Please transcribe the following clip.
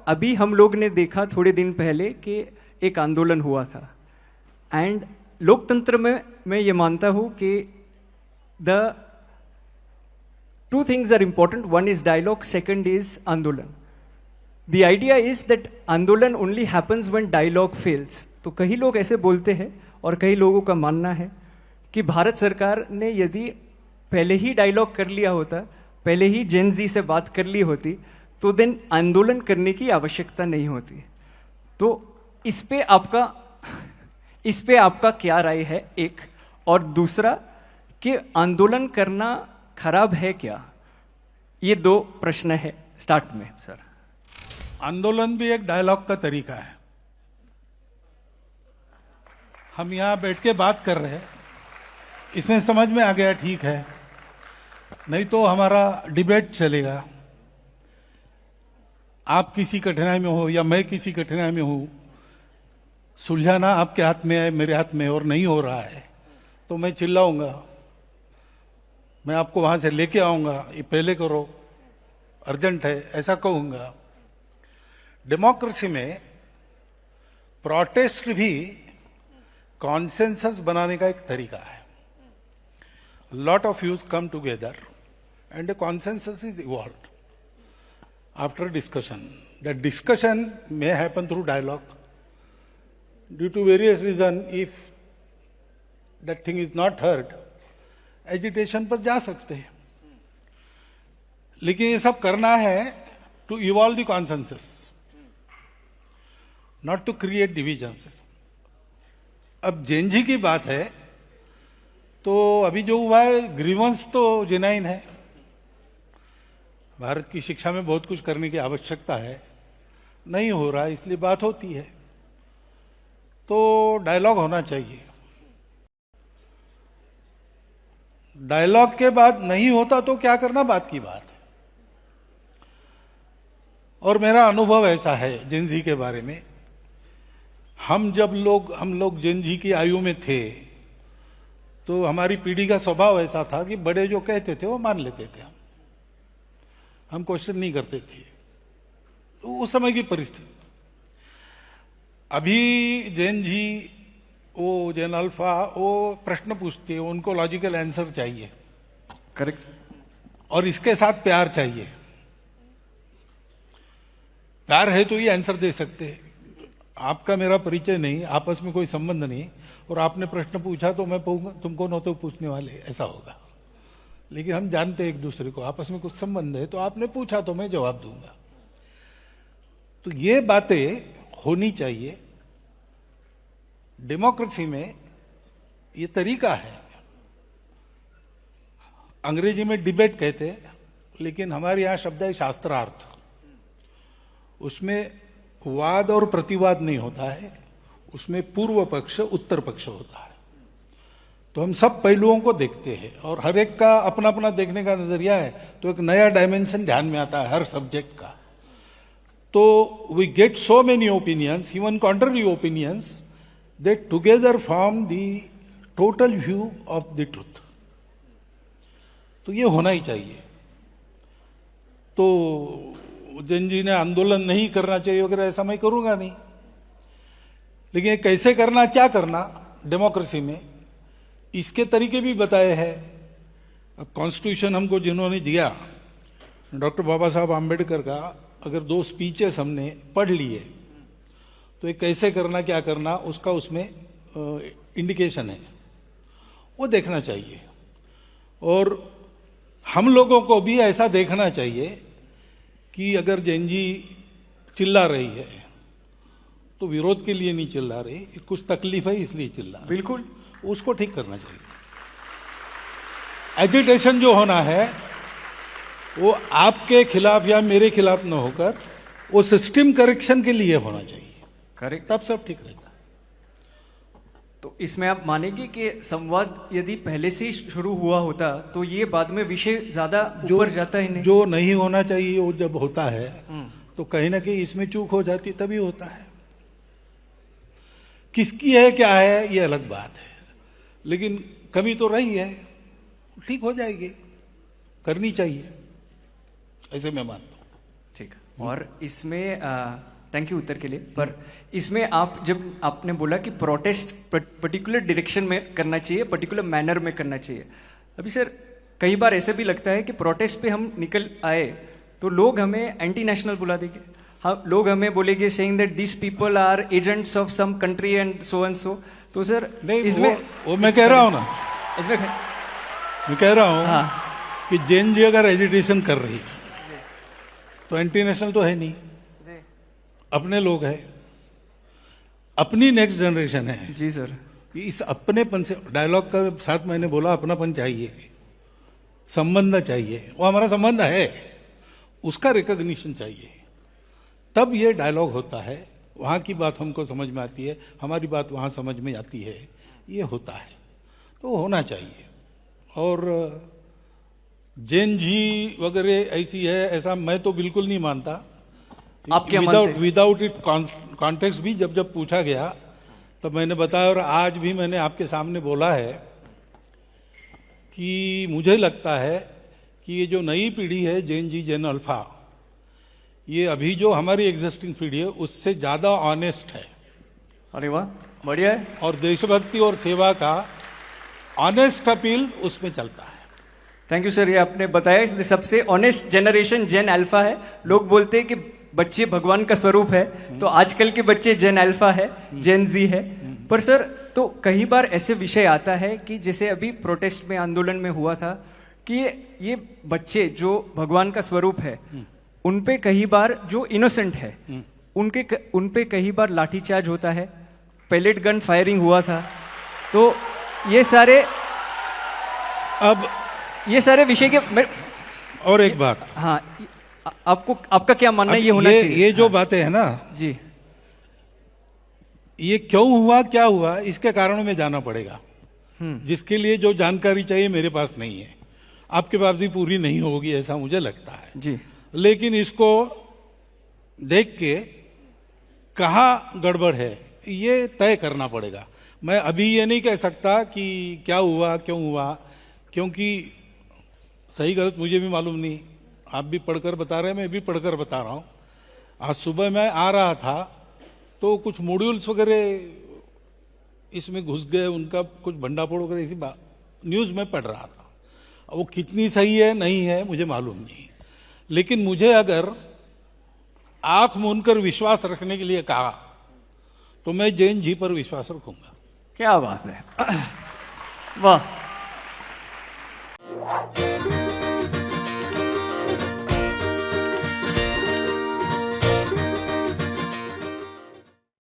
अभी हम लोग ने देखा थोड़े दिन पहले कि एक आंदोलन हुआ था। एंड लोकतंत्र में मैं ये मानता हूँ कि the two things are important, one is dialogue, second is आंदोलन। द आइडिया इज दैट आंदोलन only happens when dialogue fails. तो कई लोग ऐसे बोलते हैं और कई लोगों का मानना है कि भारत सरकार ने यदि पहले ही डायलॉग कर लिया होता, पहले ही जेन जी से बात कर ली होती, तो देन आंदोलन करने की आवश्यकता नहीं होती। तो इस पे आपका क्या राय है, एक? और दूसरा कि आंदोलन करना खराब है क्या? ये दो प्रश्न है स्टार्ट में सर। आंदोलन भी एक डायलॉग का तरीका है। हम यहां बैठ के बात कर रहे हैं, इसमें समझ में आ गया ठीक है, नहीं तो हमारा डिबेट चलेगा। आप किसी कठिनाई में हो या मैं किसी कठिनाई में हूं, सुलझाना आपके हाथ में है, मेरे हाथ में, और नहीं हो रहा है तो मैं चिल्लाऊंगा, मैं आपको वहां से लेके आऊंगा, ये पहले करो, अर्जेंट है, ऐसा कहूंगा। डेमोक्रेसी में प्रोटेस्ट भी कॉन्सेंसस बनाने का एक तरीका है। Lot of views come together and a consensus is evolved after discussion. That discussion may happen through dialogue. Due to various reasons, if that thing is not heard, agitation पर जा सकते हैं। लेकिन ये सब करना है to evolve the consensus, not to create divisions. अब जेएनजी की बात है तो अभी जो हुआ है, ग्रीवेंस तो जेन्युइन है। भारत की शिक्षा में बहुत कुछ करने की आवश्यकता है, नहीं हो रहा है, इसलिए बात होती है। तो डायलॉग होना चाहिए। डायलॉग के बाद नहीं होता तो क्या करना, बात की बात है। और मेरा अनुभव ऐसा है जेन जी के बारे में, हम लोग जेन जी की आयु में थे तो हमारी पीढ़ी का स्वभाव ऐसा था कि बड़े जो कहते थे वो मान लेते थे, हम क्वेश्चन नहीं करते थे। तो उस समय की परिस्थिति। अभी जैन जी, वो जैन अल्फा, वो प्रश्न पूछते हैं, उनको लॉजिकल आंसर चाहिए, करेक्ट, और इसके साथ प्यार चाहिए। प्यार है तो ये आंसर दे सकते हैं। आपका मेरा परिचय नहीं, आपस में कोई संबंध नहीं, और आपने प्रश्न पूछा तो मैं पूछूंगा, तुम कौन होते हो पूछने वाले, ऐसा होगा। लेकिन हम जानते हैं एक दूसरे को, आपस में कुछ संबंध है, तो आपने पूछा तो मैं जवाब दूंगा। तो ये बातें होनी चाहिए। डेमोक्रेसी में ये तरीका है। अंग्रेजी में डिबेट कहते हैं, लेकिन हमारे यहां शब्द है शास्त्रार्थ। उसमें वाद और प्रतिवाद नहीं होता है, उसमें पूर्व पक्ष उत्तर पक्ष होता है। तो हम सब पहलुओं को देखते हैं और हर एक का अपना अपना देखने का नजरिया है, तो एक नया डायमेंशन ध्यान में आता है हर सब्जेक्ट का। तो we get so many opinions, even contrary opinions, that together form the total view of the truth. तो ये होना ही चाहिए। तो जैन जी ने आंदोलन नहीं करना चाहिए वगैरह, ऐसा मैं करूंगा नहीं। लेकिन कैसे करना, क्या करना डेमोक्रेसी में, इसके तरीके भी बताए हैं। अब कॉन्स्टिट्यूशन हमको जिन्होंने दिया, डॉक्टर बाबा साहब आम्बेडकर का, अगर 2 स्पीचेस हमने पढ़ लिए तो ये कैसे करना, क्या करना, उसका उसमें इंडिकेशन है, वो देखना चाहिए। और हम लोगों को भी ऐसा देखना चाहिए कि अगर जैन जी चिल्ला रही है तो विरोध के लिए नहीं चिल्ला रही, कुछ तकलीफ है इसलिए चिल्ला रही। बिल्कुल, उसको ठीक करना चाहिए। एजिटेशन जो होना है वो आपके खिलाफ या मेरे खिलाफ न होकर वो सिस्टम करेक्शन के लिए होना चाहिए। करेक्ट, तब सब ठीक रहेगा। तो इसमें आप मानेंगे कि संवाद यदि पहले से ही शुरू हुआ होता तो ये बाद में विषय ज्यादा ऊपर जाता ही नहीं। जो नहीं होना चाहिए वो जब होता है तो कहीं ना कहीं इसमें चूक हो जाती, तभी होता है। किसकी है क्या है ये अलग बात है, लेकिन कमी तो रही है, ठीक हो जाएगी, करनी चाहिए, ऐसे मैं मानता हूं। ठीक है। और इसमें थैंक यू उत्तर के लिए, पर इसमें आप जब आपने बोला कि प्रोटेस्ट पर्टिकुलर डायरेक्शन में करना चाहिए, पर्टिकुलर मैनर में करना चाहिए, अभी सर कई बार ऐसे भी लगता है कि प्रोटेस्ट पे हम निकल आए तो लोग हमें एंटी नेशनल बुला देंगे, हाँ लोग हमें बोलेंगे saying that this people are agents of some country and so, तो सर नहीं, इसमें वो मैं कह रहा हूँ ना, इसमें मैं कह रहा हूँ हाँ कि जैन जी अगर एजिटेशन कर रही है तो एंटी नेशनल तो है नहीं, अपने लोग हैं, अपनी नेक्स्ट जनरेशन है। जी सर, इस अपनेपन से, डायलॉग का साथ मैंने बोला अपनापन चाहिए, संबंध चाहिए, वो हमारा संबंध है, उसका रिकॉग्निशन चाहिए, तब ये डायलॉग होता है, वहाँ की बात हमको समझ में आती है, हमारी बात वहाँ समझ में आती है, ये होता है, तो होना चाहिए। और जैन जी वगैरह ऐसी है ऐसा मैं तो बिल्कुल नहीं मानता। आप क्या मानते हैं? विदाउट इट कॉन्टेक्स्ट भी जब पूछा गया तब मैंने बताया, और आज भी मैंने आपके सामने बोला है कि मुझे लगता है कि ये जो नई पीढ़ी है जैन जी, जैन अल्फा, ये अभी जो हमारी एग्जिस्टिंग पीढ़ी है उससे ज्यादा ऑनेस्ट है। अरे वाह, बढ़िया है। और देशभक्ति और सेवा का ऑनेस्ट अपील उसमें चलता है। थैंक यू सर, ये आपने बताया इसलिए सबसे ऑनेस्ट जनरेशन जेन अल्फा है। लोग बोलते हैं कि बच्चे भगवान का स्वरूप है, तो आजकल के बच्चे जेन अल्फा है, जेन जी है। पर सर तो कई बार ऐसे विषय आता है कि जैसे अभी प्रोटेस्ट में, आंदोलन में हुआ था कि ये बच्चे जो भगवान का स्वरूप है उन पे कई बार, जो इनोसेंट है उन पे कई बार लाठीचार्ज होता है, पेलेट गन फायरिंग हुआ था, तो ये सारे विषय के और एक बात, हाँ, आपका क्या मानना है, ये होना चाहिए? ये जो बातें है ना जी, ये क्यों हुआ, क्या हुआ, इसके कारणों में जाना पड़ेगा, जिसके लिए जो जानकारी चाहिए मेरे पास नहीं है, आपके पास भी पूरी नहीं होगी ऐसा मुझे लगता है जी। लेकिन इसको देख के कहाँ गड़बड़ है ये तय करना पड़ेगा। मैं अभी ये नहीं कह सकता कि क्या हुआ, क्यों हुआ, क्योंकि सही गलत मुझे भी मालूम नहीं। आप भी पढ़कर बता रहे हैं, मैं भी पढ़कर बता रहा हूँ। आज सुबह मैं आ रहा था तो कुछ मॉड्यूल्स वगैरह इसमें घुस गए, उनका कुछ भंडाफोड़ वगैरह इसी न्यूज़ में पढ़ रहा था। वो कितनी सही है नहीं है मुझे मालूम नहीं, लेकिन मुझे अगर आंख मूंदकर विश्वास रखने के लिए कहा तो मैं जैन जी पर विश्वास रखूंगा। क्या बात है, वाह।